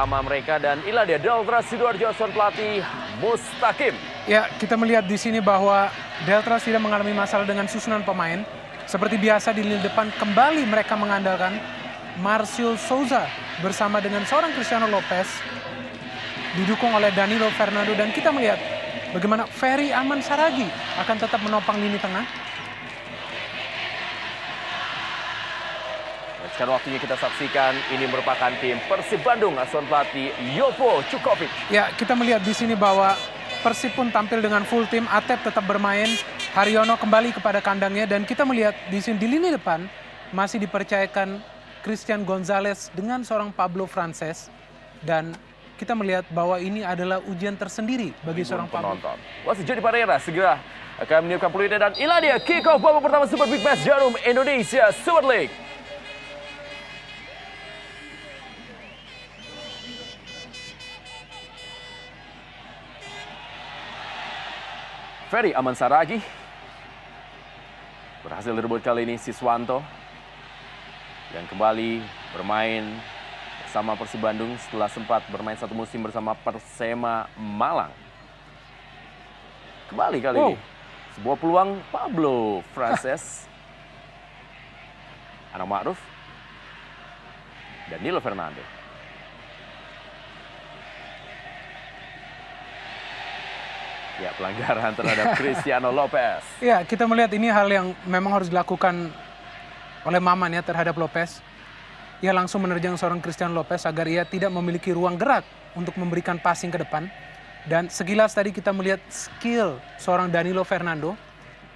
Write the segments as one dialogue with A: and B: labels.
A: bersama mereka. Dan inilah dia Delta Sidoarjo asuhan pelatih Mustaqim.
B: Ya, kita melihat di sini bahwa Delta tidak mengalami masalah dengan susunan pemain. Seperti biasa di lini depan kembali mereka mengandalkan Marcio Souza bersama dengan seorang Cristiano Lopez. Didukung oleh Danilo Fernando dan kita melihat bagaimana Ferry Aman Saragi akan tetap menopang lini tengah.
A: Sekarang waktunya kita saksikan ini merupakan tim Persib Bandung asuhan pelatih Jovo Čukovic.
B: Ya, kita melihat di sini bahwa Persib pun tampil dengan full tim. Atep tetap bermain, Haryono kembali kepada kandangnya dan kita melihat di sini di lini depan masih dipercayakan Christian Gonzalez dengan seorang Pablo Frances dan kita melihat bahwa ini adalah ujian tersendiri bagi seorang Pablo.
A: Wasit Jody Pereira segera akan meniupkan peluitnya dan inilah dia kick off babak pertama Super Big Match Jarum Indonesia Super League. Ferry Aman Saragi berhasil direbut kali ini Siswanto yang kembali bermain bersama Persib Bandung setelah sempat bermain satu musim bersama Persema Malang. Kembali kali ini sebuah peluang Pablo Frances, Anang Ma'ruf, Danilo Fernando. Ya, pelanggaran terhadap Cristiano Lopez.
B: Ya, kita melihat ini hal yang memang harus dilakukan oleh Maman ya terhadap Lopez. Ia langsung menerjang seorang Cristiano Lopez agar ia tidak memiliki ruang gerak untuk memberikan passing ke depan. Dan sekilas tadi kita melihat skill seorang Danilo Fernando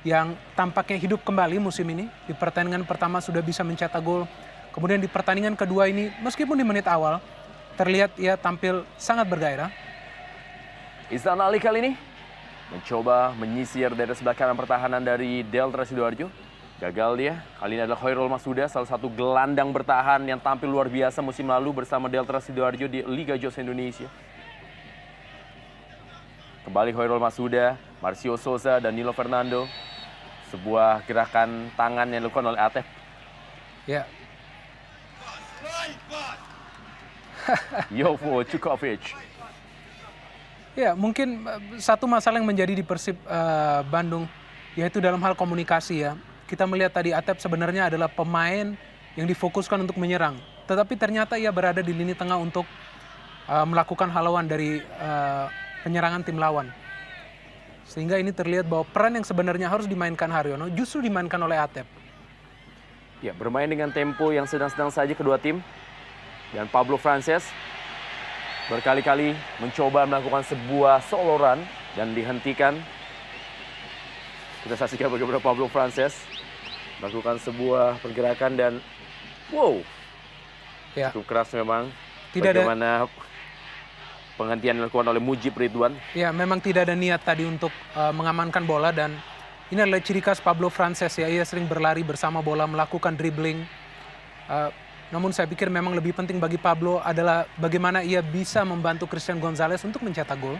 B: yang tampaknya hidup kembali musim ini. Di pertandingan pertama sudah bisa mencetak gol. Kemudian di pertandingan kedua ini meskipun di menit awal terlihat ia tampil sangat bergairah.
A: Ihsan Ali kali ini mencoba menyisir dari sebelah kanan pertahanan dari Delta Sidoarjo. Gagal dia. Kali ini adalah Khairul Masuda, salah satu gelandang bertahan yang tampil luar biasa musim lalu bersama Delta Sidoarjo di Liga Jos Indonesia. Kembali Khairul Masuda, Marcio Souza, dan Danilo Fernando. Sebuah gerakan tangan yang dilakukan oleh Atep.
B: Ya.
A: Jovo Čukovic.
B: Ya, mungkin satu masalah yang menjadi di Persib Bandung yaitu dalam hal komunikasi ya. Kita melihat tadi Atep sebenarnya adalah pemain yang difokuskan untuk menyerang. Tetapi ternyata ia berada di lini tengah untuk melakukan halauan dari penyerangan tim lawan. Sehingga ini terlihat bahwa peran yang sebenarnya harus dimainkan Haryono justru dimainkan oleh Atep.
A: Ya, bermain dengan tempo yang sedang-sedang saja kedua tim. Dan Pablo Frances berkali-kali mencoba melakukan sebuah solo run dan dihentikan. Kita saksikan bagaimana Pablo Frances melakukan sebuah pergerakan dan
B: Ya.
A: cukup keras memang.
B: Tidak
A: bagaimana penghentian dilakukan oleh Mujib Ridwan.
B: Ya, memang tidak ada niat tadi untuk mengamankan bola dan ini adalah ciri khas Pablo Frances ya. Ia sering berlari bersama bola, melakukan dribbling. Namun saya pikir memang lebih penting bagi Pablo adalah bagaimana ia bisa membantu Christian Gonzalez untuk mencetak gol.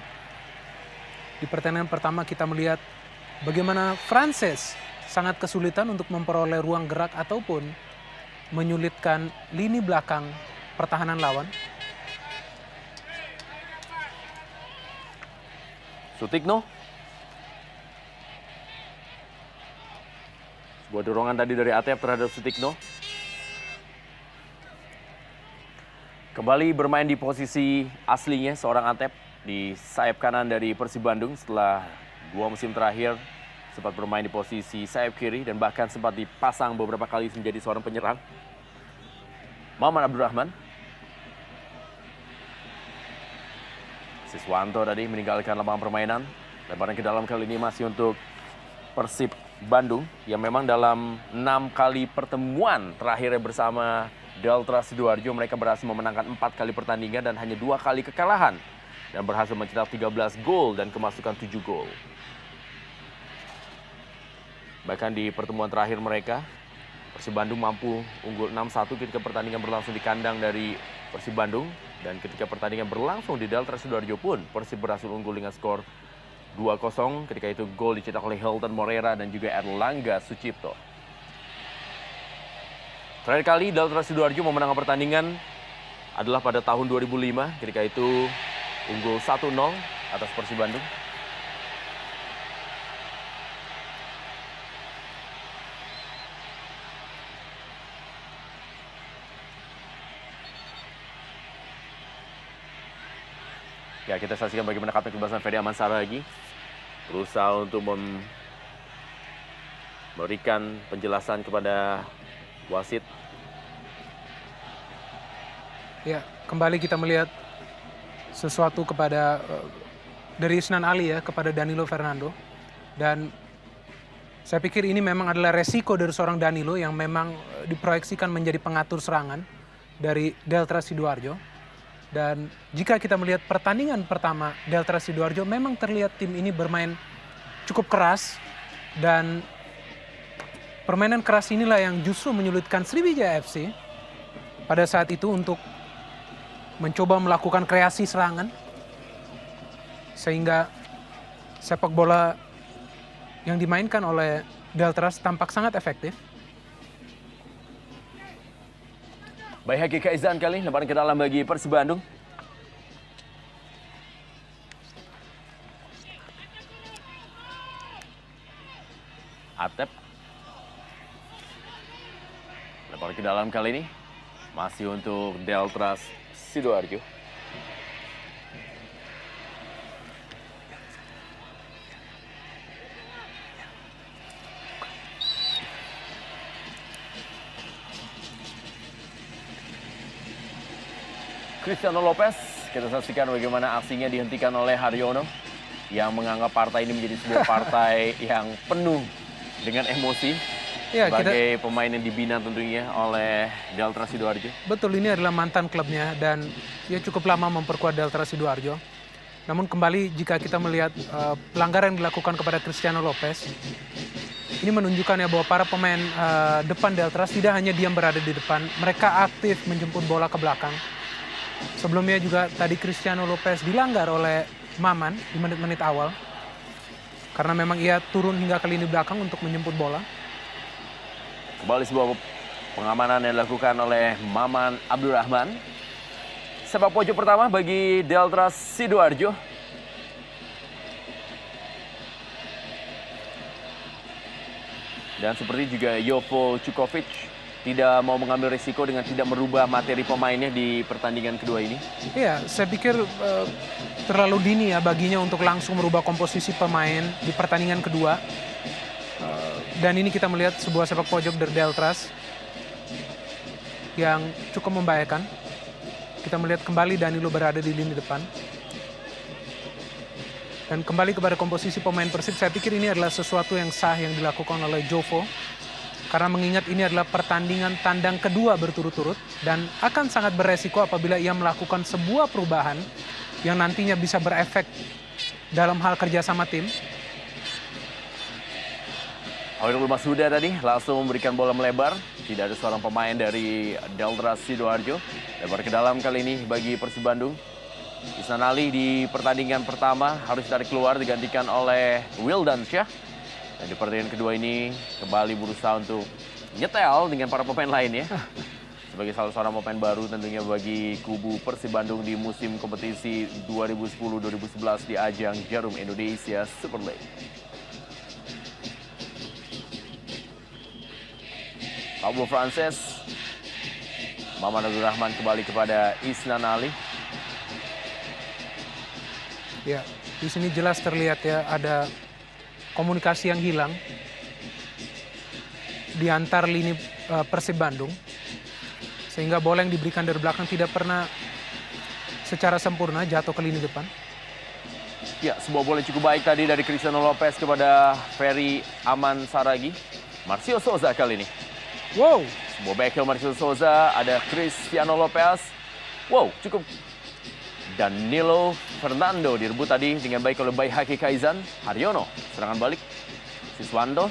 B: Di pertandingan pertama kita melihat bagaimana Frances sangat kesulitan untuk memperoleh ruang gerak ataupun menyulitkan lini belakang pertahanan lawan.
A: Sutikno. Sebuah dorongan tadi dari Atep terhadap Sutikno. Kembali bermain di posisi aslinya seorang Atep di sayap kanan dari Persib Bandung setelah 2 musim terakhir sempat bermain di posisi sayap kiri dan bahkan sempat dipasang beberapa kali menjadi seorang penyerang. Maman Abdurrahman. Siswanto tadi meninggalkan lapangan permainan. Lebaran ke dalam kali ini masih untuk Persib Bandung yang memang dalam 6 kali pertemuan terakhirnya bersama Delta Sidoarjo mereka berhasil memenangkan 4 kali pertandingan dan hanya 2 kali kekalahan dan berhasil mencetak 13 gol dan kemasukan 7 gol. Bahkan di pertemuan terakhir mereka Persib Bandung mampu unggul 6-1 ketika pertandingan berlangsung di kandang dari Persib Bandung dan ketika pertandingan berlangsung di Delta Sidoarjo pun Persib berhasil unggul dengan skor 2-0 ketika itu gol dicetak oleh Hilton Moreira dan juga Erlangga Sucipto. Terakhir kali Delta Sidoarjo memenangkan pertandingan adalah pada tahun 2005 ketika itu unggul 1-0 atas Persib Bandung. Ya, kita saksikan bagaimana kapten kebebasan Ferry Aman Saragi berusaha untuk memberikan penjelasan kepada wasit.
B: Ya, kembali kita melihat sesuatu kepada dari Isnan Ali ya kepada Danilo Fernando, dan saya pikir ini memang adalah resiko dari seorang Danilo yang memang diproyeksikan menjadi pengatur serangan dari Delta Sidoarjo. Dan jika kita melihat pertandingan pertama Delta Sidoarjo, memang terlihat tim ini bermain cukup keras, dan permainan keras inilah yang justru menyulitkan Sriwijaya FC pada saat itu untuk mencoba melakukan kreasi serangan, sehingga sepak bola yang dimainkan oleh Deltras tampak sangat efektif.
A: Baik, Haki Kaizan kali lemparan ke dalam bagi Persib Bandung. Atep. Lemparan ke dalam kali ini masih untuk Deltras Sidoarjo. Cristiano Lopez, kita saksikan bagaimana aksinya dihentikan oleh Haryono yang menganggap partai ini menjadi sebuah partai yang penuh dengan emosi.
B: Ya,
A: sebagai pemain yang dibina tentunya oleh Delta Sidoarjo.
B: Betul, ini adalah mantan klubnya dan dia cukup lama memperkuat Delta Sidoarjo. Namun kembali jika kita melihat pelanggaran yang dilakukan kepada Cristiano Lopez, ini menunjukkan ya bahwa para pemain depan Delta tidak hanya diam berada di depan, mereka aktif menjemput bola ke belakang. Sebelumnya juga tadi Cristiano Lopez dilanggar oleh Maman di menit-menit awal karena memang ia turun hingga ke lini belakang untuk menjemput bola.
A: Kembali sebuah pengamanan yang dilakukan oleh Maman Abdurrahman. Sepak pojok pertama bagi Delta Sidoarjo. Dan seperti juga Jovo Čukovic tidak mau mengambil risiko dengan tidak merubah materi pemainnya di pertandingan kedua ini.
B: Iya, saya pikir terlalu dini ya baginya untuk langsung merubah komposisi pemain di pertandingan kedua. Dan ini kita melihat sebuah sepak pojok dari Deltras yang cukup membahayakan. Kita melihat kembali Danilo berada di lini depan. Dan kembali kepada komposisi pemain Persib, saya pikir ini adalah sesuatu yang sah yang dilakukan oleh Jovo. Karena mengingat ini adalah pertandingan tandang kedua berturut-turut dan akan sangat beresiko apabila ia melakukan sebuah perubahan yang nantinya bisa berefek dalam hal kerjasama tim.
A: Hoirul Mashuda tadi langsung memberikan bola melebar. Tidak ada seorang pemain dari Delta Sidoarjo. Lebar ke dalam kali ini bagi Persib Bandung. Isnan Ali di pertandingan pertama harus ditarik keluar digantikan oleh Wildan Syah. Dan di pertandingan kedua ini kembali berusaha untuk nyetel dengan para pemain lainnya. Sebagai salah seorang pemain baru tentunya bagi kubu Persib Bandung di musim kompetisi 2010-2011 di ajang Jarum Indonesia Super League. Pablo Frances, Maman Abdurrahman kembali kepada Isnan Ali.
B: Ya, di sini jelas terlihat ya ada komunikasi yang hilang di antar lini Persib Bandung, sehingga bola yang diberikan dari belakang tidak pernah secara sempurna jatuh ke lini depan.
A: Ya, sebuah bola cukup baik tadi dari Cristiano Lopez kepada Ferry Aman Saragi. Marcio Souza kali ini.
B: Wow,
A: Sebuah backheel Marcio Souza, ada Cristiano Lopez. Wow, cukup. Danilo Fernando direbut tadi dengan baik oleh Haki Kaizan. Haryono, serangan balik. Siswanto.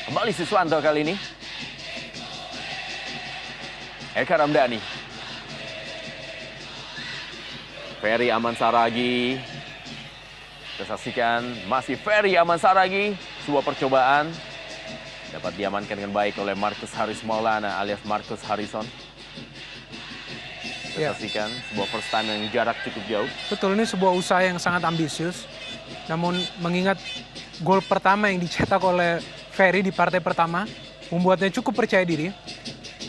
A: Kembali Siswanto kali ini. Eka Ramdhani. Ferry Aman Saragi. Kita saksikan masih Ferry Aman Saragi. Sebuah percobaan. Dapat diamankan dengan baik oleh Marcus Haris Maulana alias Marcus Harrison. Kita saksikan sebuah first time yang jarak cukup jauh.
B: Betul, ini sebuah usaha yang sangat ambisius. Namun mengingat gol pertama yang dicetak oleh Ferry di partai pertama membuatnya cukup percaya diri.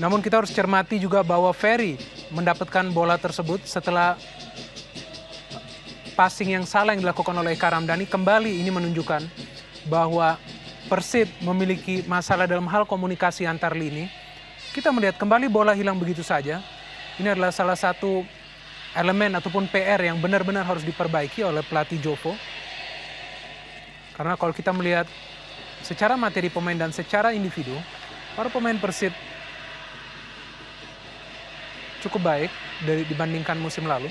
B: Namun kita harus cermati juga bahwa Ferry mendapatkan bola tersebut setelah passing yang salah yang dilakukan oleh Eka Ramdhani. Kembali ini menunjukkan bahwa Persib memiliki masalah dalam hal komunikasi antar lini. Kita melihat kembali bola hilang begitu saja. Ini adalah salah satu elemen ataupun PR yang benar-benar harus diperbaiki oleh pelatih Jovo. Karena kalau kita melihat secara materi pemain dan secara individu, para pemain Persib cukup baik dibandingkan musim lalu.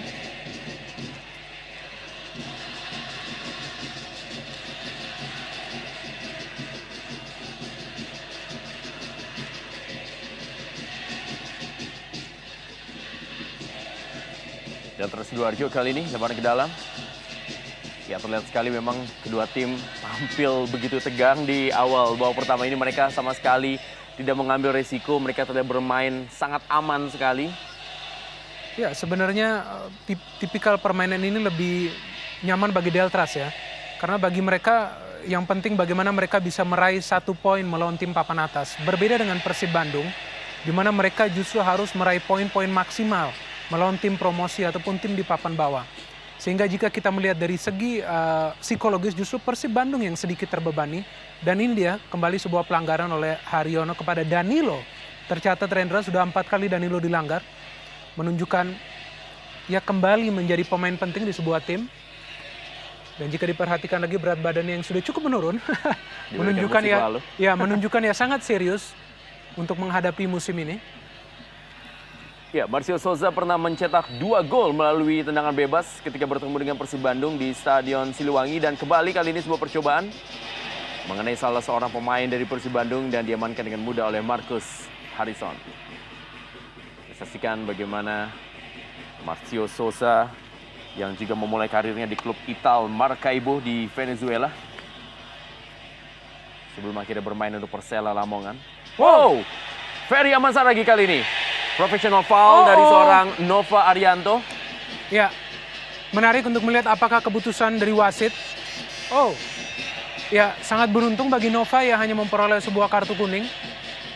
A: Deltras Sidoarjo kali ini lebaran ke dalam. Ya, terlihat sekali memang kedua tim tampil begitu tegang di awal babak pertama ini. Mereka sama sekali tidak mengambil resiko, mereka terlihat bermain sangat aman sekali.
B: Ya, sebenarnya tipikal permainan ini lebih nyaman bagi Deltras ya. Karena bagi mereka yang penting bagaimana mereka bisa meraih 1 poin melawan tim papan atas. Berbeda dengan Persib Bandung, di mana mereka justru harus meraih poin-poin maksimal melawan tim promosi ataupun tim di papan bawah. Sehingga jika kita melihat dari segi psikologis justru Persib Bandung yang sedikit terbebani. Dan ini dia kembali sebuah pelanggaran oleh Haryono kepada Danilo. Tercatat Rendra sudah 4 kali Danilo dilanggar. Menunjukkan ia kembali menjadi pemain penting di sebuah tim. Dan jika diperhatikan lagi berat badannya yang sudah cukup menurun. menunjukkan ya sangat serius untuk menghadapi musim ini.
A: Ya, Marcio Souza pernah mencetak 2 gol melalui tendangan bebas ketika bertemu dengan Persib Bandung di Stadion Siliwangi. Dan kembali kali ini sebuah percobaan mengenai salah seorang pemain dari Persib Bandung dan diamankan dengan mudah oleh Marcus Harrison. Saksikan bagaimana Marcio Souza yang juga memulai karirnya di klub Ital Maracaibo di Venezuela. Sebelum akhirnya bermain untuk Persela Lamongan. Wow, Ferry Aman Saragi kali ini. Professional foul dari seorang Nova Arianto.
B: Ya, menarik untuk melihat apakah keputusan dari wasit. Ya sangat beruntung bagi Nova ya hanya memperoleh sebuah kartu kuning.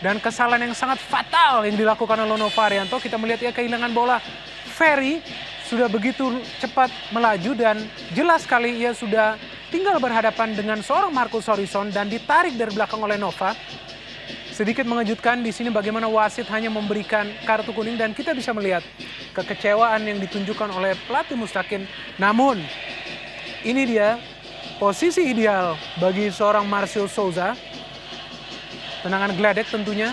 B: Dan kesalahan yang sangat fatal yang dilakukan oleh Nova Arianto. Kita melihat ya kehilangan bola. Ferry sudah begitu cepat melaju dan jelas sekali ia sudah tinggal berhadapan dengan seorang Marcus Harrison dan ditarik dari belakang oleh Nova. Sedikit mengejutkan di sini bagaimana wasit hanya memberikan kartu kuning dan kita bisa melihat kekecewaan yang ditunjukkan oleh pelatih Mustaqim. Namun ini dia posisi ideal bagi seorang Marcio Souza. Tendangan geledek tentunya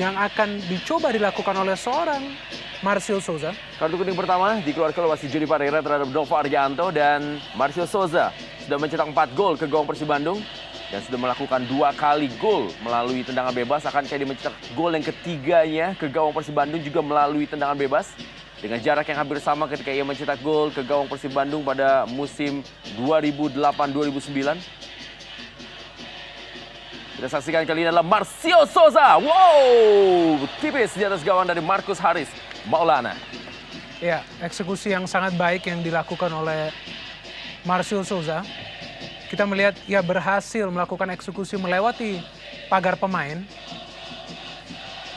B: yang akan dicoba dilakukan oleh seorang Marcio Souza.
A: Kartu kuning pertama dikeluarkan oleh wasit Jody Pereira terhadap Nova Arianto dan Marcio Souza sudah mencetak 4 gol ke gawang Persib Bandung. Dan sudah melakukan 2 kali gol melalui tendangan bebas. Akankah dia mencetak gol yang ketiganya ke gawang Persib Bandung juga melalui tendangan bebas. Dengan jarak yang hampir sama ketika ia mencetak gol ke gawang Persib Bandung pada musim 2008-2009. Kita saksikan kali ini adalah Marcio Souza. Wow, tipis di atas gawang dari Marcus Haris Maulana.
B: Ya, eksekusi yang sangat baik yang dilakukan oleh Marcio Souza. Kita melihat ia berhasil melakukan eksekusi melewati pagar pemain.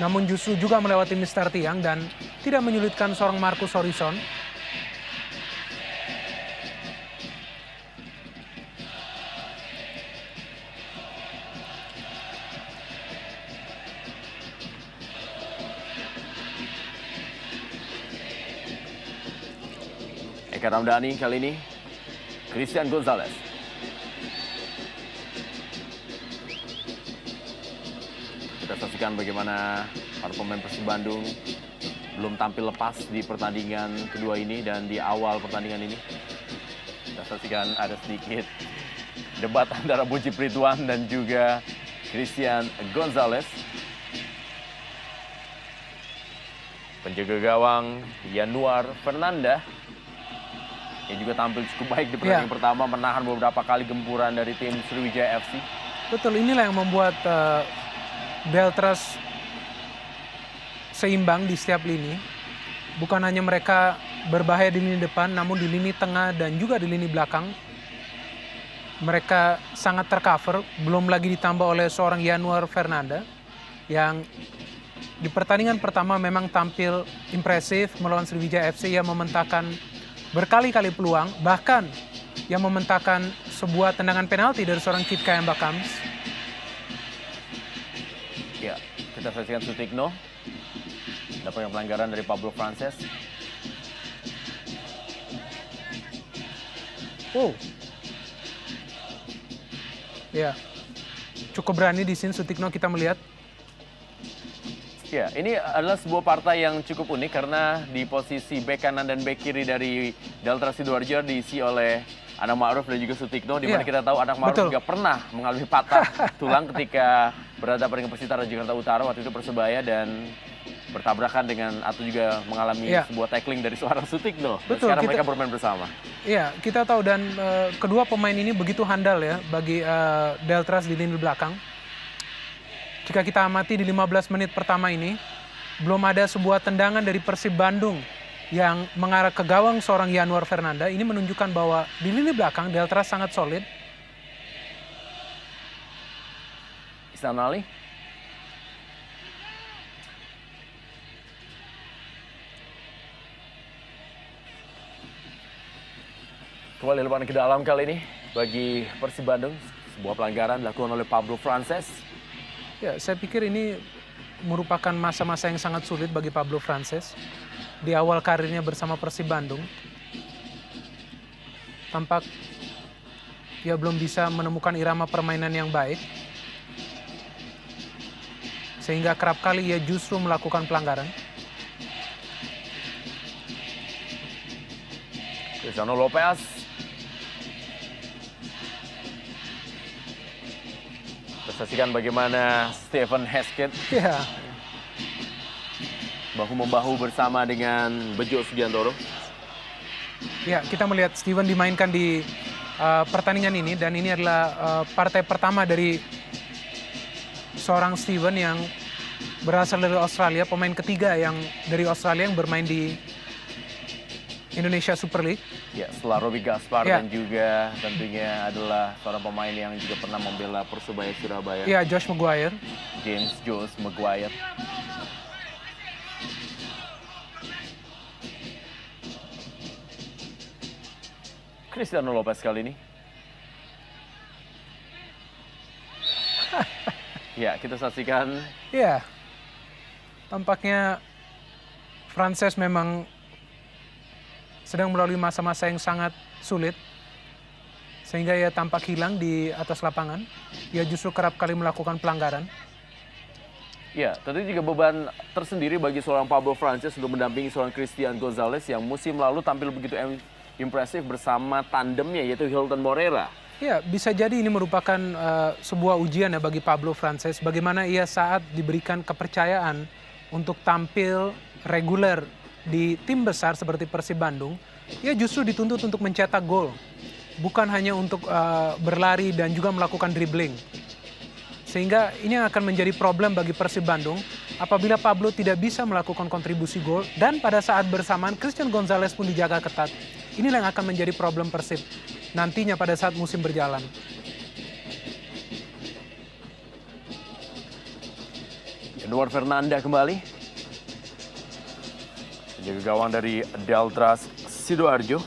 B: Namun justru juga melewati Mister Tiang dan tidak menyulitkan seorang Marcus Harrison.
A: Eka Ramdhani kali ini Christian Gonzalez. Kita saksikan bagaimana para pemain Persib Bandung belum tampil lepas di pertandingan kedua ini dan di awal pertandingan ini. Kita saksikan ada sedikit debat antara Mujib Ridwan dan juga Christian Gonzalez. Penjaga gawang Yanuar Fernanda yang juga tampil cukup baik di pertandingan pertama, menahan beberapa kali gempuran dari tim Sriwijaya FC.
B: Betul, inilah yang membuat Deltras seimbang di setiap lini. Bukan hanya mereka berbahaya di lini depan, namun di lini tengah dan juga di lini belakang. Mereka sangat tercover, belum lagi ditambah oleh seorang Yanuar Fernanda yang di pertandingan pertama memang tampil impresif melawan Sriwijaya FC yang mementahkan berkali-kali peluang, bahkan yang mementahkan sebuah tendangan penalti dari seorang Kit Kayamba Kams.
A: Ya, kita saksikan Sutikno. Dapatkan pelanggaran dari Pablo Frances.
B: Oh. Ya. Cukup berani di sini Sutikno kita melihat.
A: Ya, ini adalah sebuah partai yang cukup unik karena di posisi bek kanan dan bek kiri dari Delta Sidoarjo diisi oleh Anak Ma'ruf dan juga Sutikno, di mana kita tahu Anak Ma'ruf juga pernah mengalami patah tulang ketika berhadapan dengan Persitara Jakarta Utara waktu itu Persebaya dan bertabrakan dengan atau juga mengalami sebuah tackling dari seorang Sutikno.
B: Betul,
A: sekarang mereka bermain bersama.
B: Iya, kita tahu dan kedua pemain ini begitu handal ya bagi Deltras di lini belakang. Jika kita amati di 15 menit pertama ini, belum ada sebuah tendangan dari Persib Bandung yang mengarah ke gawang seorang Yanuar Fernanda. Ini menunjukkan bahwa di lini belakang Deltras sangat solid.
A: Ihsan Ali. Kembali lepas ke dalam kali ini bagi Persib Bandung. Sebuah pelanggaran dilakukan oleh Pablo Frances.
B: Ya, saya pikir ini merupakan masa-masa yang sangat sulit bagi Pablo Frances. Di awal karirnya bersama Persib Bandung. Tampak dia belum bisa menemukan irama permainan yang baik. Sehingga kerap kali ia justru melakukan pelanggaran.
A: Cristiano Lopez. Saksikan bagaimana Stephen Hesketh bahu-membahu bersama dengan Bejo Sugiantoro.
B: Ya, kita melihat Steven dimainkan di pertandingan ini dan ini adalah partai pertama dari seorang Steven yang berasal dari Australia, pemain ketiga yang dari Australia yang bermain di Indonesia Super League.
A: Ya, setelah Robi Gaspar dan juga tentunya adalah seorang pemain yang juga pernah membela Persebaya Surabaya.
B: Ya, Josh Maguire.
A: James Josh Maguire. Cristiano Lopez kali ini. Ya, kita saksikan.
B: Ya, tampaknya Frances memang sedang melalui masa-masa yang sangat sulit. Sehingga ia tampak hilang di atas lapangan. Ia justru kerap kali melakukan pelanggaran.
A: Ya, tentu juga beban tersendiri bagi seorang Pablo Frances untuk mendampingi seorang Christian Gonzalez yang musim lalu tampil begitu impresif bersama tandemnya yaitu Hilton Moreira.
B: Ya, bisa jadi ini merupakan sebuah ujian ya bagi Pablo Frances. Bagaimana ia saat diberikan kepercayaan untuk tampil reguler di tim besar seperti Persib Bandung, ia justru dituntut untuk mencetak gol. Bukan hanya untuk berlari dan juga melakukan dribbling. Sehingga ini akan menjadi problem bagi Persib Bandung apabila Pablo tidak bisa melakukan kontribusi gol dan pada saat bersamaan Christian Gonzalez pun dijaga ketat. Inilah yang akan menjadi problem Persib nantinya pada saat musim berjalan.
A: Yanuar Fernanda kembali. Penjaga gawang dari Deltras Sidoarjo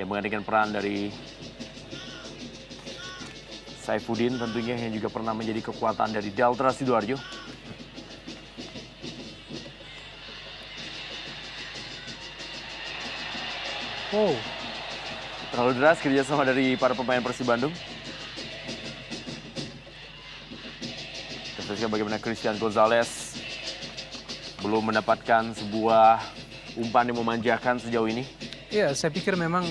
A: yang menggantikan peran dari Saifuddin tentunya yang juga pernah menjadi kekuatan dari Deltras Sidoarjo.
B: Oh,
A: terlalu deras kerjasama dari para pemain Persib Bandung. Kita saksikan bagaimana Christian Gonzalez belum mendapatkan sebuah umpan yang memanjakan sejauh ini.
B: iya, saya pikir memang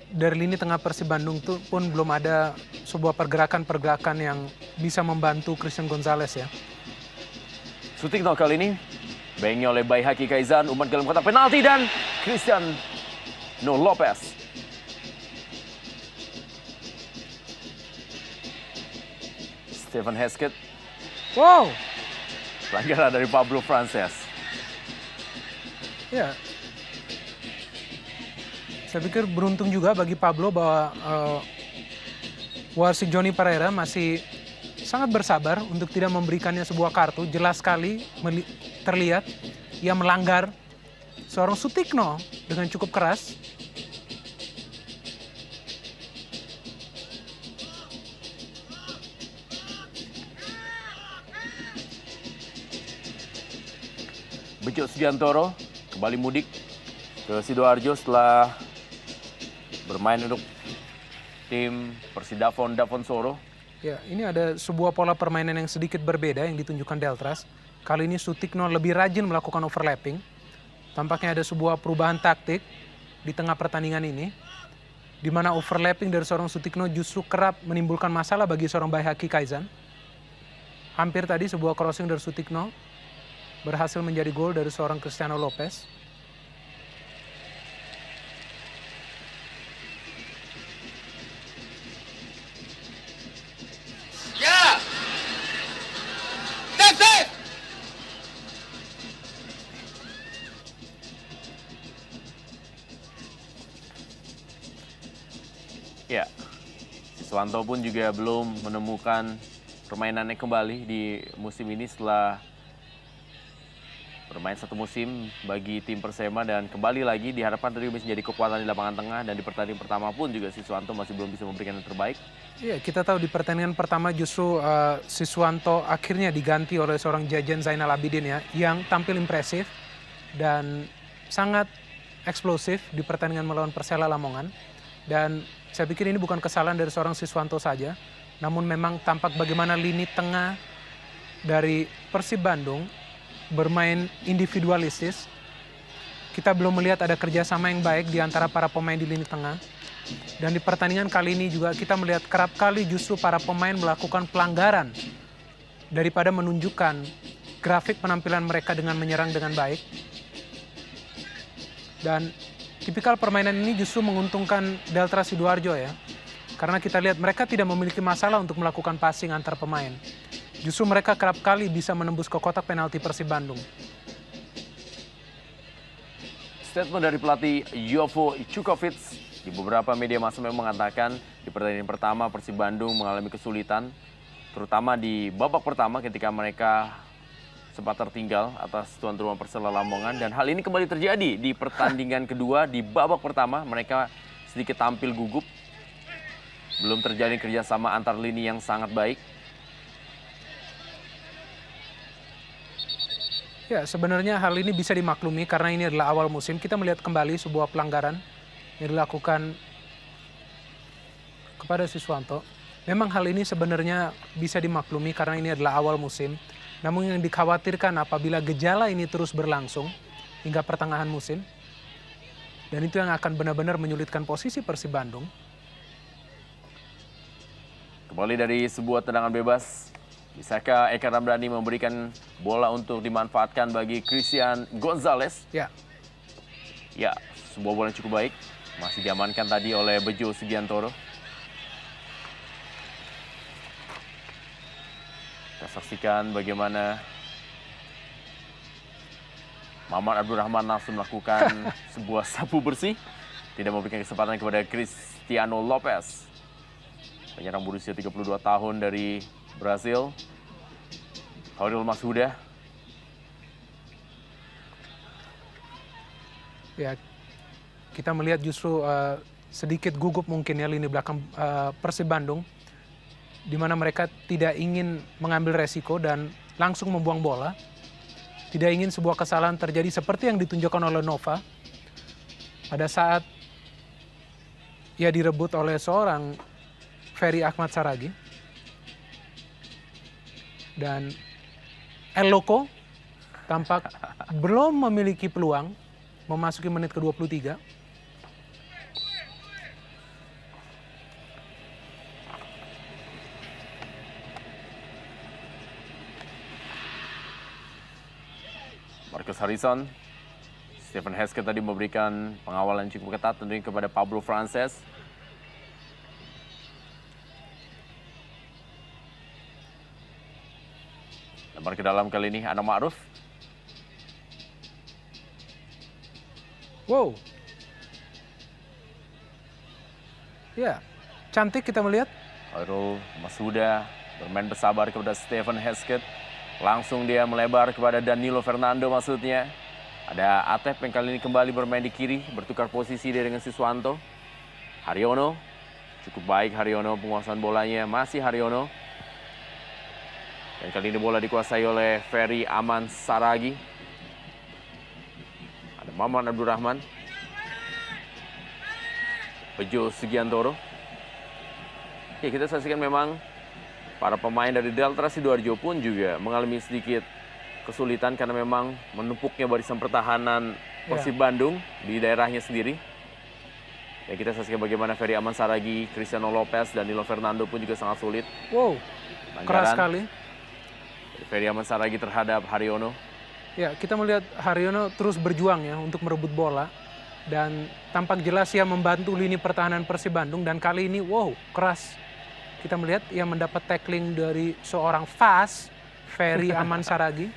B: dari lini tengah Persib Bandung itu pun belum ada sebuah pergerakan-pergerakan yang bisa membantu Christian Gonzalez ya.
A: Sutikno kali ini bengnya oleh Baihaki Kaizan, umpan ke dalam kotak penalti dan Christian Lopez. Stephen Hesketh.
B: Wow,
A: Pelanggaran dari Pablo Frances.
B: ya. Saya pikir beruntung juga bagi Pablo bahwa wasit Johnny Pereira masih sangat bersabar untuk tidak memberikannya sebuah kartu. Jelas sekali terlihat ia melanggar seorang Sutikno dengan cukup keras.
A: Bejo Sugiantoro kembali mudik ke Sidoarjo setelah bermain untuk tim Persidafon Davonsoro.
B: Ya, ini ada sebuah pola permainan yang sedikit berbeda yang ditunjukkan Deltras. Kali ini Sutikno lebih rajin melakukan overlapping. Tampaknya ada sebuah perubahan taktik di tengah pertandingan ini, di mana overlapping dari seorang Sutikno justru kerap menimbulkan masalah bagi seorang Baihaki Kaizan. Hampir tadi sebuah crossing dari Sutikno berhasil menjadi gol dari seorang Cristiano Lopez.
A: Ya, Siswanto pun juga belum menemukan permainannya kembali di musim ini setelah bermain satu musim bagi tim Persema dan kembali lagi diharapkan tadi bisa menjadi kekuatan di lapangan tengah dan di pertandingan pertama pun juga Siswanto masih belum bisa memberikan yang terbaik.
B: Iya, kita tahu di pertandingan pertama justru Siswanto akhirnya diganti oleh seorang Jajan Zainal Abidin ya, yang tampil impresif dan sangat eksplosif di pertandingan melawan Persela Lamongan. Dan saya pikir ini bukan kesalahan dari seorang Siswanto saja, namun memang tampak bagaimana lini tengah dari Persib Bandung bermain individualistis. Kita belum melihat ada kerjasama yang baik di antara para pemain di lini tengah. Dan di pertandingan kali ini juga kita melihat kerap kali justru para pemain melakukan pelanggaran daripada menunjukkan grafik penampilan mereka dengan menyerang dengan baik. Dan tipikal permainan ini justru menguntungkan Delta Sidoarjo ya. Karena kita lihat mereka tidak memiliki masalah untuk melakukan passing antar pemain. Justru mereka kerap kali bisa menembus ke kotak penalti Persib Bandung.
A: Statement dari pelatih Jovo Čukovic di beberapa media massa memang mengatakan di pertandingan pertama Persib Bandung mengalami kesulitan, terutama di babak pertama ketika mereka sempat tertinggal atas tuan rumah Persela Lamongan, dan hal ini kembali terjadi di pertandingan kedua. Di babak pertama mereka sedikit tampil gugup, belum terjadi kerjasama antar lini yang sangat baik.
B: Ya, sebenarnya hal ini bisa dimaklumi karena ini adalah awal musim. Kita melihat kembali sebuah pelanggaran yang dilakukan kepada Siswanto. Memang hal ini sebenarnya bisa dimaklumi karena ini adalah awal musim. Namun yang dikhawatirkan apabila gejala ini terus berlangsung hingga pertengahan musim, dan itu yang akan benar-benar menyulitkan posisi Persib Bandung.
A: Kembali dari sebuah tendangan bebas, bisakah Eka Ramdhani memberikan bola untuk dimanfaatkan bagi Christian Gonzalez?
B: Ya,
A: Ya, sebuah bola yang cukup baik. Masih diamankan tadi oleh Bejo Sugiantoro. Kita saksikan bagaimana Maman Abdurrahman langsung melakukan sebuah sapu bersih. Tidak memberikan kesempatan kepada Cristiano Lopez. Penyerang berusia 32 tahun dari Brasil. Khairul Mashuda.
B: ya kita melihat justru sedikit gugup mungkin ya lini belakang Persib Bandung, di mana mereka tidak ingin mengambil resiko dan langsung membuang bola. Tidak ingin sebuah kesalahan terjadi seperti yang ditunjukkan oleh Nova pada saat ia direbut oleh seorang Ferry Ahmad Saragi. Dan El Loco tampak belum memiliki peluang memasuki menit ke-23.
A: Marcus Harrison, Stephen Hesketh tadi memberikan pengawalan cukup ketat tentunya kepada Pablo Frances. Lempar ke dalam kali ini Anam Ma'ruf.
B: Wow. Ya, cantik kita melihat.
A: Khairul Masuda bermain bersabar kepada Stephen Hesketh. Langsung dia melebar kepada Danilo Fernando maksudnya. Ada Atep yang kali ini kembali bermain di kiri, bertukar posisi dia dengan Siswanto. Haryono, cukup baik Haryono penguasaan bolanya, masih Haryono. Dan kali ini bola dikuasai oleh Ferry Aman Saragi. Ada Maman Abdurrahman. Bejo Sugiantoro. Ya, kita saksikan memang para pemain dari Delta Sidoarjo pun juga mengalami sedikit kesulitan karena memang menumpuknya barisan pertahanan Persib Bandung di daerahnya sendiri. Ya, kita saksikan bagaimana Ferry Aman Saragi, Cristiano Lopez, dan Danilo Fernando pun juga sangat sulit.
B: Wow, keras sekali.
A: Ferry Aman Saragi terhadap Haryono.
B: Ya, kita melihat Haryono terus berjuang ya untuk merebut bola. Dan tampak jelas ia membantu lini pertahanan Persib Bandung. Dan kali ini, wow, keras. Kita melihat ia mendapat tackling dari seorang fast, Ferry Aman Saragi.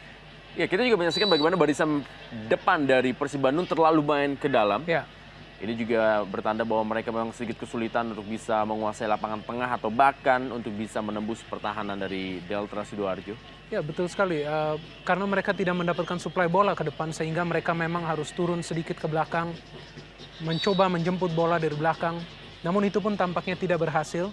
A: Ya, kita juga menyaksikan bagaimana barisan depan dari Persib Bandung terlalu main ke dalam.
B: Ya.
A: Ini juga bertanda bahwa mereka memang sedikit kesulitan untuk bisa menguasai lapangan tengah atau bahkan untuk bisa menembus pertahanan dari Delta Sidoarjo.
B: Ya, betul sekali. Karena mereka tidak mendapatkan suplai bola ke depan sehingga mereka memang harus turun sedikit ke belakang, mencoba menjemput bola dari belakang. Namun itu pun tampaknya tidak berhasil.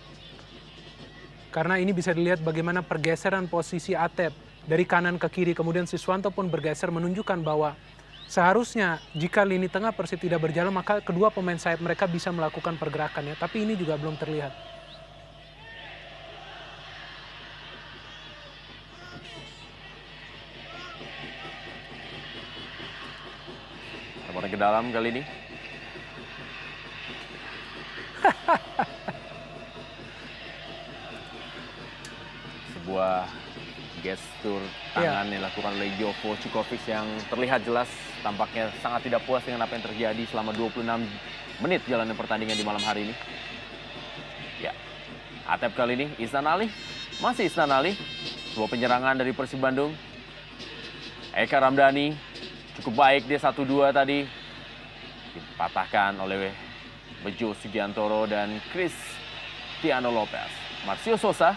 B: Karena ini bisa dilihat bagaimana pergeseran posisi Atep dari kanan ke kiri, kemudian Siswanto pun bergeser menunjukkan bahwa seharusnya jika lini tengah Persib tidak berjalan, maka kedua pemain sayap mereka bisa melakukan pergerakannya. Tapi ini juga belum terlihat.
A: Lemparan ke dalam kali ini. Sebuah gestur tangan yang dilakukan oleh Jovo Čukovic yang terlihat jelas tampaknya sangat tidak puas dengan apa yang terjadi selama 26 menit jalannya pertandingan di malam hari ini. Ya, Atep kali ini, Ihsan Ali, masih Ihsan Ali. Sebuah penyerangan dari Persib Bandung. Eka Ramdhani, cukup baik dia 1-2 tadi. Dipatahkan oleh Bejo Sugiantoro dan Cristiano Lopez. Marcio Sosa.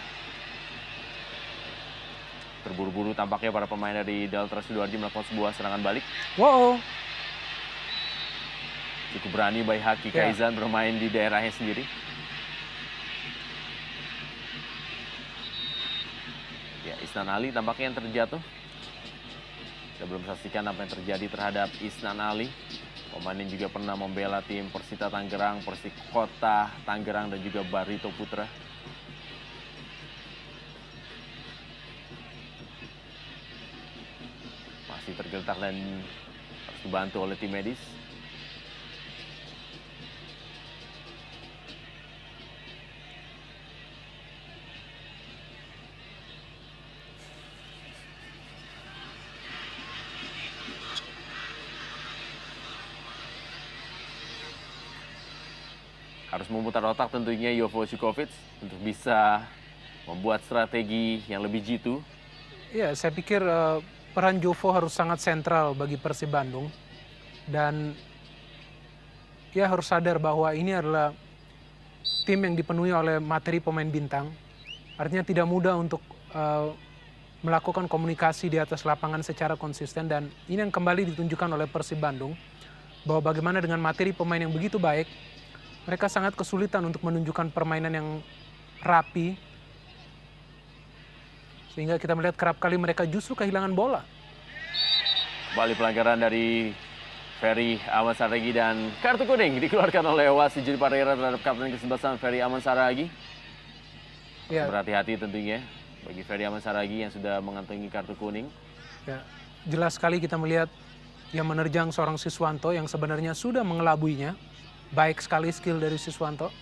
A: Terburu-buru tampaknya para pemain dari Delta Sidoarjo melakukan sebuah serangan balik.
B: Wow.
A: Cukup berani Baihaki Kaizan bermain di daerahnya sendiri. Ya, Ihsan Ali tampaknya yang terjatuh. Kita belum saksikan apa yang terjadi terhadap Ihsan Ali. Pemain yang juga pernah membela tim Persita Tangerang, Persikota Tangerang, dan juga Barito Putra. Masih tergeletak dan harus dibantu oleh tim medis. Harus memutar otak tentunya Jovo Čukovic untuk bisa membuat strategi yang lebih jitu.
B: Ya, saya pikir peran Jovo harus sangat sentral bagi Persib Bandung. Dan ia harus sadar bahwa ini adalah tim yang dipenuhi oleh materi pemain bintang. Artinya tidak mudah untuk melakukan komunikasi di atas lapangan secara konsisten. Dan ini yang kembali ditunjukkan oleh Persib Bandung. Bahwa bagaimana dengan materi pemain yang begitu baik, mereka sangat kesulitan untuk menunjukkan permainan yang rapi. Sehingga kita melihat kerap kali mereka justru kehilangan bola.
A: Kembali pelanggaran dari Ferry Aman Saragi dan kartu kuning dikeluarkan oleh wasit Juli Pereira terhadap kapten kesebelasan Ferry Aman Saragi.
B: Ya.
A: Berhati-hati tentunya bagi Ferry Aman Saragi yang sudah mengantongi kartu kuning.
B: Ya, jelas sekali kita melihat yang menerjang seorang Siswanto yang sebenarnya sudah mengelabuinya. Baik sekali skill dari Siswanto.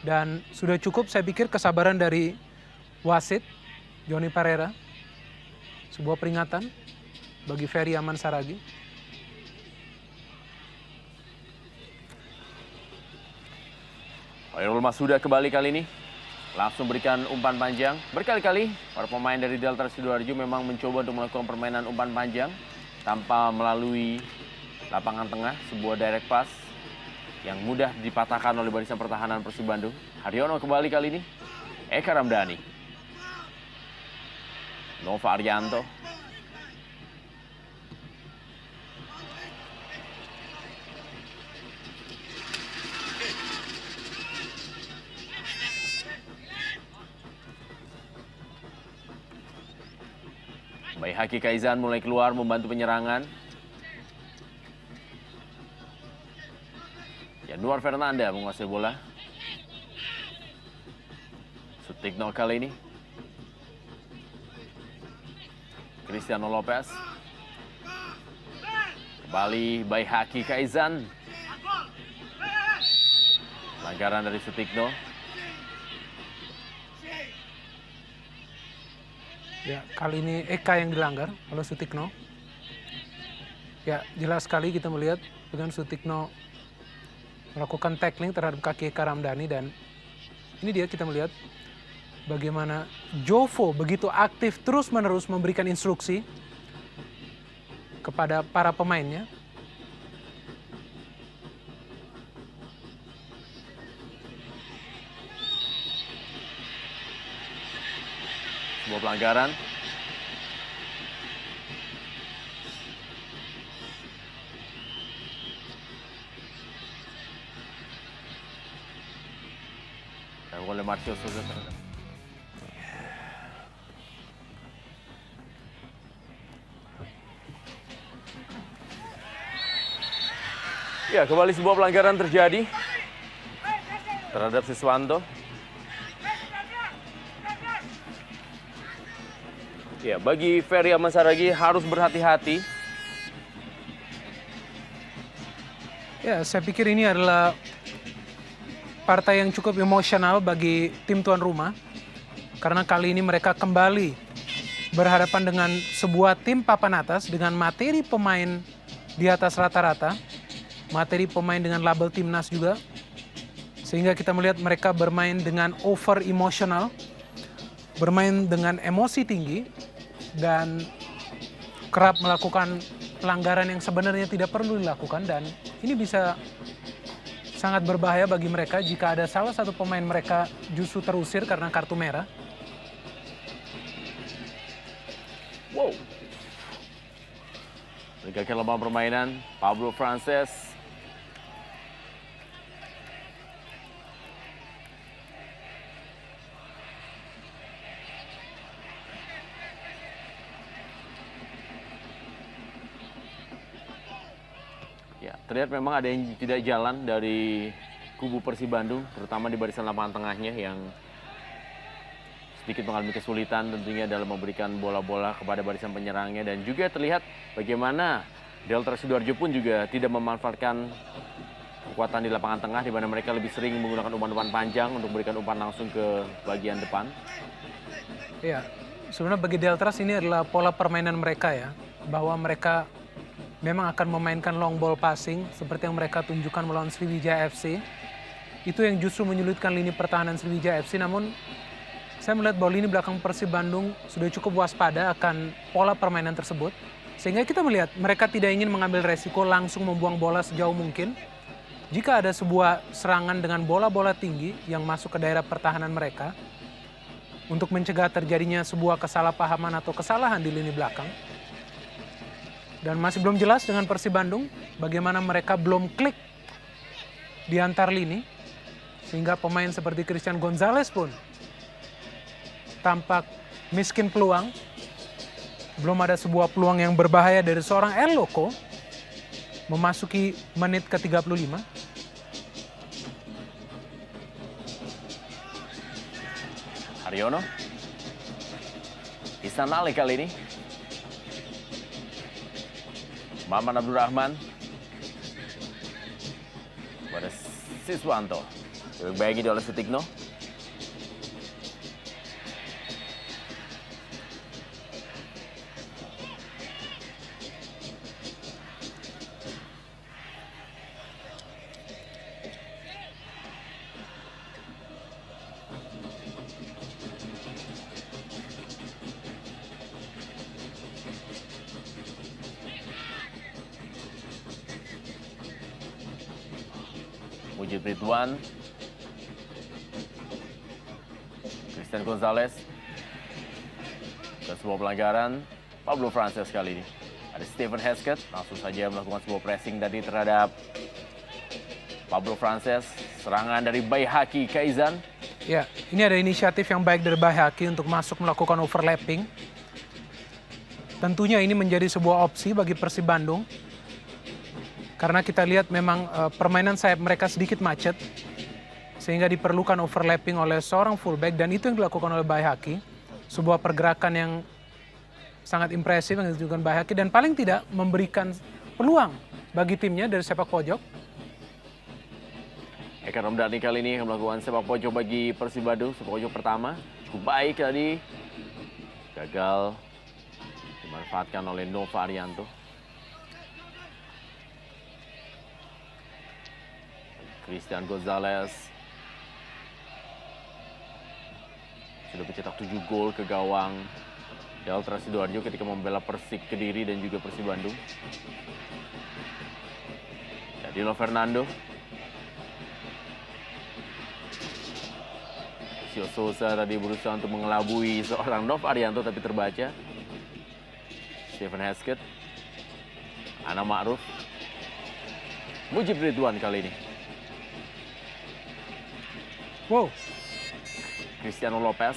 B: Dan sudah cukup saya pikir kesabaran dari wasit Joni Pereira. Sebuah peringatan bagi Ferry Aman Saragi.
A: Khairul Masuda kembali kali ini. langsung berikan umpan panjang. Berkali-kali para pemain dari Delta Sidoarjo memang mencoba untuk melakukan permainan umpan panjang tanpa melalui lapangan tengah, sebuah direct pass yang mudah dipatahkan oleh barisan pertahanan Persib Bandung. Haryono kembali kali ini. Eka Ramdhani. Nova Arianto. Baihaki Kaizan mulai keluar membantu penyerangan. Yanuar Fernanda menguasai bola. Sutikno kali ini. Cristiano Lopez. Kembali Baihaki Kaizan. Pelanggaran dari Sutikno.
B: Ya, kali ini Eka yang dilanggar oleh Sutikno. Ya, jelas sekali kita melihat dengan Sutikno melakukan tackling terhadap kaki Eka Ramdhani, dan ini dia kita melihat bagaimana Jovo begitu aktif terus-menerus memberikan instruksi kepada para pemainnya.
A: Sebuah pelanggaran. Dan oleh Marcio Souza terhadap. Ya, kembali sebuah pelanggaran terjadi terhadap Siswanto. Ya, bagi Ferry Ahmad Saragi harus berhati-hati.
B: Ya, saya pikir ini adalah partai yang cukup emosional bagi tim tuan rumah. Karena kali ini mereka kembali berhadapan dengan sebuah tim papan atas dengan materi pemain di atas rata-rata. Materi pemain dengan label timnas juga. Sehingga kita melihat mereka bermain dengan over emosional. Bermain dengan emosi tinggi dan kerap melakukan pelanggaran yang sebenarnya tidak perlu dilakukan, dan ini bisa sangat berbahaya bagi mereka jika ada salah satu pemain mereka justru terusir karena kartu merah.
A: Wow. Meninggalkan lapangan permainan Pablo Frances. Ya, terlihat memang ada yang tidak jalan dari kubu Persib Bandung, terutama di barisan lapangan tengahnya yang sedikit mengalami kesulitan tentunya dalam memberikan bola-bola kepada barisan penyerangnya, dan juga terlihat bagaimana Delta Sidoarjo pun juga tidak memanfaatkan kekuatan di lapangan tengah, di mana mereka lebih sering menggunakan umpan-umpan panjang untuk memberikan umpan langsung ke bagian depan.
B: Ya, sebenarnya bagi Deltras ini adalah pola permainan mereka ya, bahwa mereka memang akan memainkan long ball passing seperti yang mereka tunjukkan melawan Sriwijaya FC. Itu yang justru menyulitkan lini pertahanan Sriwijaya FC, namun saya melihat bahwa lini belakang Persib Bandung sudah cukup waspada akan pola permainan tersebut. Sehingga kita melihat mereka tidak ingin mengambil resiko langsung membuang bola sejauh mungkin. Jika ada sebuah serangan dengan bola-bola tinggi yang masuk ke daerah pertahanan mereka, untuk mencegah terjadinya sebuah kesalahpahaman atau kesalahan di lini belakang. Dan masih belum jelas dengan Persib Bandung bagaimana mereka belum klik di antar lini. Sehingga pemain seperti Christian Gonzalez pun tampak miskin peluang. Belum ada sebuah peluang yang berbahaya dari seorang El Loco memasuki menit ke-35.
A: Haryono. Ihsan Ali kali ini. Maman Abdurrahman pada Siswanto. Dibayangi oleh Sutikno. Mujib Ridwan. Christian Gonzalez. Ke sebuah pelanggaran. Pablo Frances kali ini. Ada Stephen Hesketh. Langsung saja melakukan sebuah pressing tadi terhadap Pablo Frances. Serangan dari Baihaqi Kaizan.
B: Ya, ini ada inisiatif yang baik dari Baihaqi untuk masuk melakukan overlapping. Tentunya ini menjadi sebuah opsi bagi Persib Bandung. Karena kita lihat memang permainan sayap mereka sedikit macet. Sehingga diperlukan overlapping oleh seorang fullback. Dan itu yang dilakukan oleh Baihaqi. Sebuah pergerakan yang sangat impresif yang ditunjukkan Baihaqi. Dan paling tidak memberikan peluang bagi timnya dari sepak pojok.
A: Eka Ramdhani kali ini akan melakukan sepak pojok bagi Persib Bandung. Sepak pojok pertama cukup baik tadi. Gagal dimanfaatkan oleh Nova Arianto. Christian Gonzalez sudah mencetak 7 gol ke gawang Delta Sidoarjo ketika membela Persik Kediri dan juga Persib Bandung. Danilo Fernando. Sio Sousa tadi berusaha untuk mengelabui seorang Nova Arianto tapi terbaca. Stephen Hesketh. Ana Ma'ruf. Mujib Ridwan kali ini.
B: Wow.
A: Cristiano Lopez.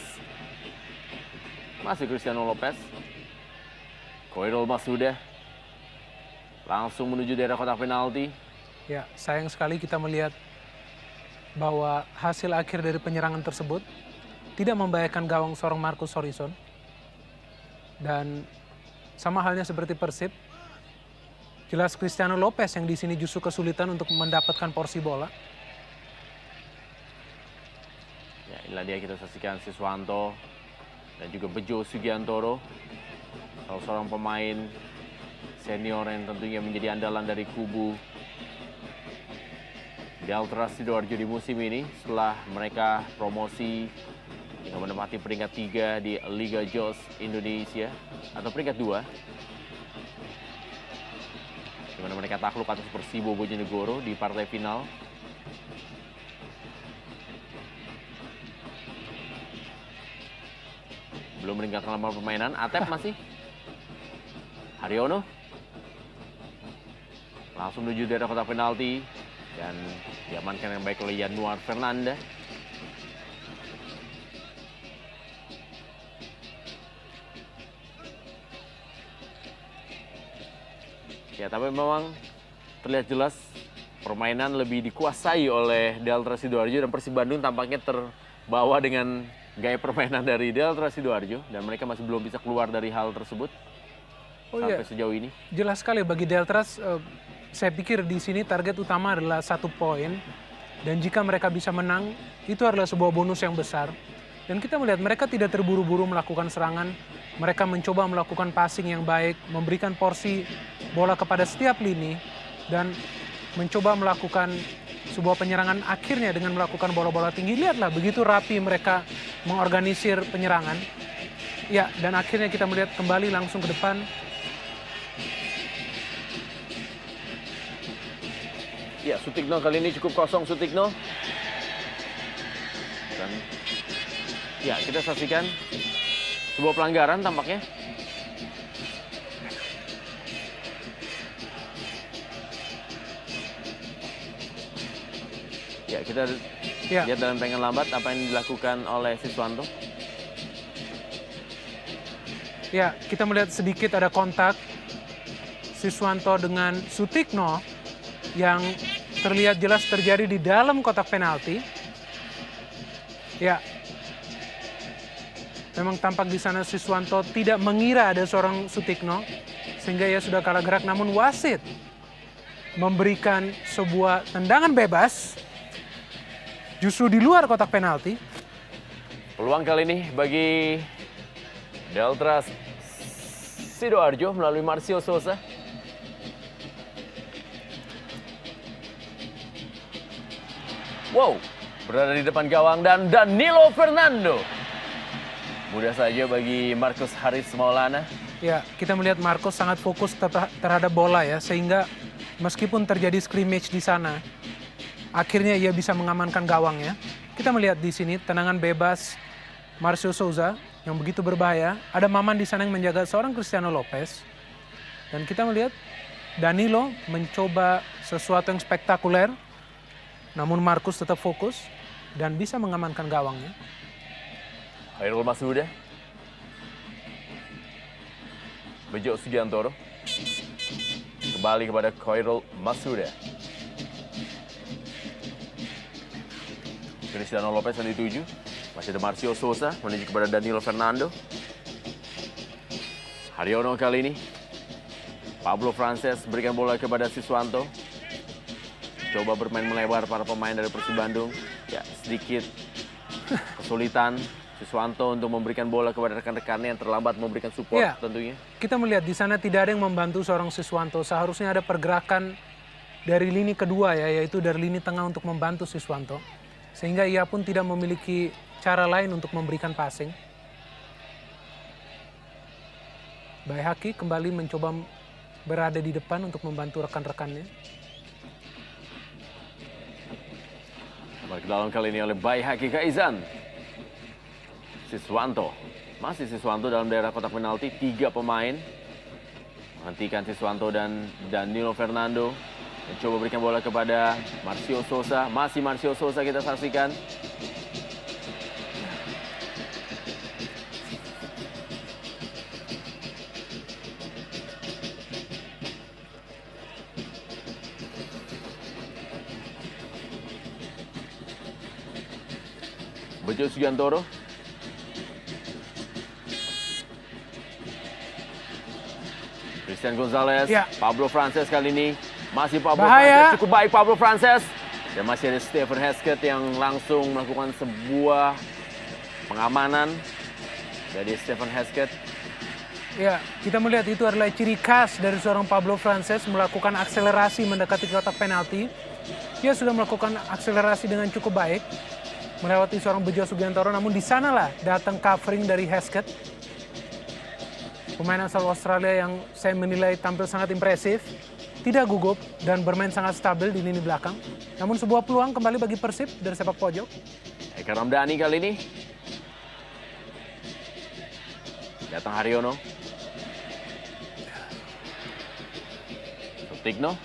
A: Masih Cristiano Lopez. Khairul Masudah. Langsung menuju daerah kotak penalti.
B: Ya, sayang sekali kita melihat bahwa hasil akhir dari penyerangan tersebut tidak membahayakan gawang seorang Marcus Horizon. Dan sama halnya seperti Persib, jelas Cristiano Lopez yang di sini justru kesulitan untuk mendapatkan porsi bola.
A: Ya, inilah dia kita saksikan Siswanto dan juga Bejo Sugiantoro, salah seorang pemain senior yang tentunya menjadi andalan dari kubu Delta Sidoarjo di musim ini setelah mereka promosi dengan menempati peringkat 3 di Liga JOS Indonesia atau peringkat 2, di mana mereka takluk atas Persibo Bojonegoro di partai final. Belum meninggalkan lapangan permainan, Atep masih. Haryono langsung menuju daerah kotak penalti. Dan diamankan yang baik oleh Yanuar Fernanda. Ya, tapi memang terlihat jelas permainan lebih dikuasai oleh Delta Sidoarjo dan Persib Bandung tampaknya terbawa dengan gaya permainan dari Delta Sidoarjo dan mereka masih belum bisa keluar dari hal tersebut sampai sejauh ini.
B: Jelas sekali bagi Deltras. Saya pikir di sini target utama adalah 1 poin. Dan jika mereka bisa menang, itu adalah sebuah bonus yang besar. Dan kita melihat mereka tidak terburu-buru melakukan serangan. Mereka mencoba melakukan passing yang baik, memberikan porsi bola kepada setiap lini. Dan mencoba melakukan sebuah penyerangan akhirnya dengan melakukan bola-bola tinggi. Lihatlah begitu rapi mereka mengorganisir penyerangan. Ya, dan akhirnya kita melihat kembali langsung ke depan.
A: Ya, Sutikno kali ini cukup kosong Sutikno. Dan ya, kita saksikan sebuah pelanggaran tampaknya. Ya, kita lihat dalam tayangan lambat apa yang dilakukan oleh Siswanto.
B: Ya, kita melihat sedikit ada kontak Siswanto dengan Sutikno yang terlihat jelas terjadi di dalam kotak penalti. Ya, memang tampak di sana Siswanto tidak mengira ada seorang Sutikno sehingga ia sudah kalah gerak, namun wasit memberikan sebuah tendangan bebas justru di luar kotak penalti.
A: Peluang kali ini bagi Delta Sidoarjo melalui Marcio Sousa. Wow, berada di depan gawang dan Danilo Fernando. Mudah saja bagi Marcus Haris Maulana.
B: Ya, kita melihat Marcos sangat fokus terhadap bola ya, sehingga meskipun terjadi scrimmage di sana, akhirnya ia bisa mengamankan gawangnya. Kita melihat di sini tendangan bebas Marcio Souza yang begitu berbahaya. Ada Maman di sana yang menjaga seorang Cristiano Lopez. Dan kita melihat Danilo mencoba sesuatu yang spektakuler. Namun Marcus tetap fokus dan bisa mengamankan gawangnya.
A: Khairul Masnuda. Bejo Sugiantoro. Kembali kepada Khairul Masnuda. Cristiano Lopez yang dituju. Masih ada Marcio Souza menuju kepada Danilo Fernando. Haryono kali ini. Pablo Frances berikan bola kepada Siswanto. Coba bermain melebar para pemain dari Persib Bandung. Ya, sedikit kesulitan Siswanto untuk memberikan bola kepada rekan-rekannya yang terlambat memberikan support
B: Ya,
A: tentunya.
B: kita melihat di sana tidak ada yang membantu seorang Siswanto. Seharusnya ada pergerakan dari lini kedua ya, yaitu dari lini tengah untuk membantu Siswanto. Sehingga ia pun tidak memiliki cara lain untuk memberikan passing. Baihaki kembali mencoba berada di depan untuk membantu rekan-rekannya.
A: Kembali ke dalam kali ini oleh Baihaki Kaizan. Siswanto. Masih Siswanto dalam daerah kotak penalti. 3 pemain. Menghentikan Siswanto dan Danilo Fernando. Mencoba berikan bola kepada Marcio Souza. Masih Marcio Souza kita saksikan. Bejo Sugiantoro. Christian Gonzalez.
B: Ya.
A: Pablo Frances kali ini. Masih Pablo
B: Bahaya.
A: Frances. Cukup baik Pablo Frances. Dan masih ada Stephen Hesketh yang langsung melakukan sebuah pengamanan dari Stephen Hesketh.
B: Ya, kita melihat itu adalah ciri khas dari seorang Pablo Frances melakukan akselerasi mendekati kotak penalti. Dia sudah melakukan akselerasi dengan cukup baik melewati seorang Bejo Sugiantoro, namun di sanalah datang covering dari Hesketh. Pemain asal Australia yang saya menilai tampil sangat impresif, tidak gugup dan bermain sangat stabil di lini belakang. Namun sebuah peluang kembali bagi Persib dari sepak pojok.
A: Eka Ramdhani kali ini. Datang Haryono. Sutikno.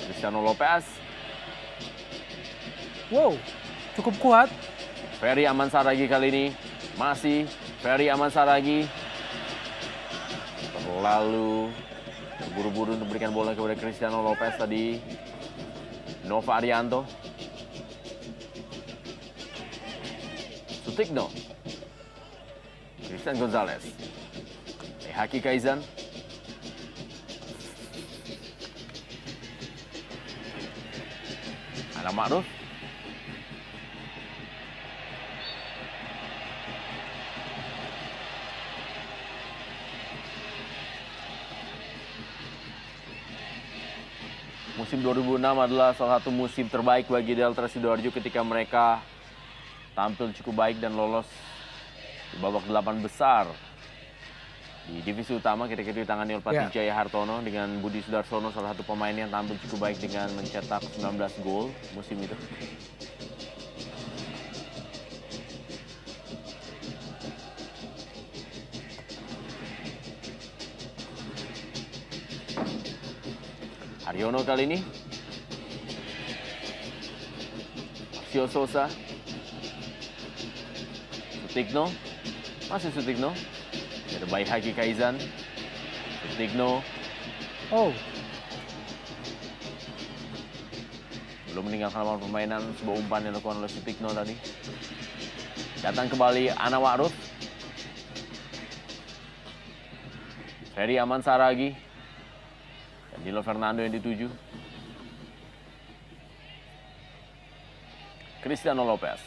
A: Cristiano Lopez.
B: Wow, cukup kuat.
A: Ferry Aman Saragi kali ini. Masih Ferry Aman Saragi. Terlalu buru-buru untuk berikan bola kepada Cristiano Lopez tadi. Nova Arianto. Sutikno. Christian Gonzalez. Haki Kaizan. Ana Ma'ruf. Musim 2006 adalah salah satu musim terbaik bagi Delta Sidoarjo ketika mereka tampil cukup baik dan lolos di babak 8 besar di divisi utama ketika ditangani oleh Pelatih Jaya Hartono dengan Budi Sudarsono, salah satu pemain yang tampil cukup baik dengan mencetak 19 gol musim itu. Haryono kali ini. Marcio Souza. Sutikno. Masih Sutikno. Ada Baihaki Kaizan. Sutikno.
B: Oh,
A: Belum meninggalkan lapangan permainan. Sebuah umpan yang dilakukan oleh Sutikno tadi. Datang kembali Ana Ma'ruf. Ferry Aman Saragi. Danilo Fernando yang dituju. Cristiano Lopez.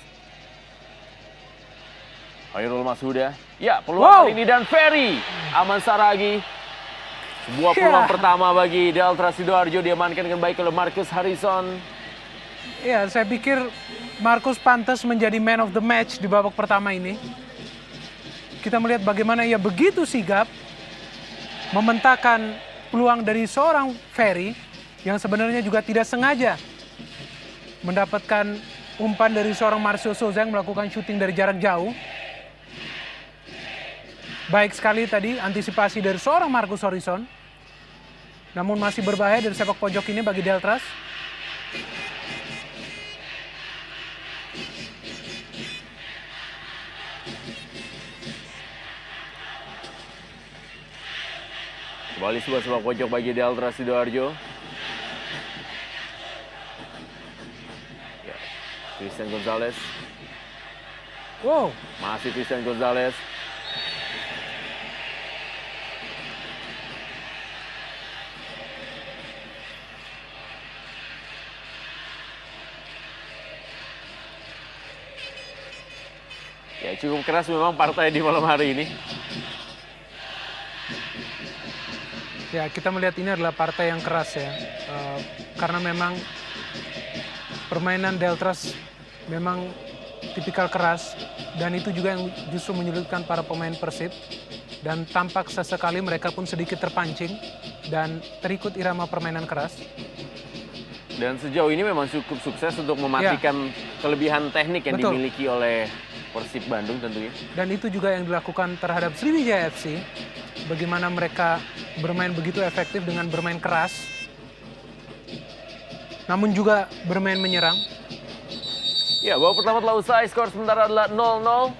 A: Khairul Masnuda. Ya, peluang kali ini dan Ferry Aman Saragi. Sebuah peluang pertama bagi Delta Sidoarjo, diamankan dengan baik oleh Marcus Harrison.
B: ya saya pikir Marcus pantas menjadi man of the match di babak pertama ini. Kita melihat bagaimana ia begitu sigap mementahkan peluang dari seorang Ferry yang sebenarnya juga tidak sengaja mendapatkan umpan dari seorang Marcio Souza yang melakukan syuting dari jarak jauh. Baik sekali tadi antisipasi dari seorang Marcus Horizon. Namun masih berbahaya dari sepak pojok ini bagi Deltras.
A: Kembali sebuah sepak pojok bagi Deltras Sidoarjo. Ya, Christian Gonzalez.
B: Wow,
A: Masih Christian Gonzalez. Ya, cukup keras memang partai di malam hari ini.
B: ya kita melihat ini adalah partai yang keras ya. Karena memang permainan Deltras memang tipikal keras. Dan itu juga yang justru menyulitkan para pemain Persib. Dan tampak sesekali mereka pun sedikit terpancing dan terikut irama permainan keras.
A: Dan sejauh ini memang cukup sukses untuk mematikan kelebihan teknik yang
B: Betul.
A: dimiliki oleh Persib Bandung tentunya.
B: Dan itu juga yang dilakukan terhadap Sriwijaya FC. Bagaimana mereka bermain begitu efektif dengan bermain keras. Namun juga bermain menyerang.
A: Ya, babak pertama telah usai, skor sementara adalah 0-0.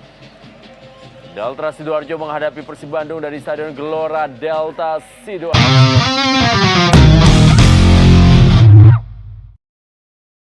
A: Delta Sidoarjo menghadapi Persib Bandung dari Stadion Gelora Delta Sidoarjo.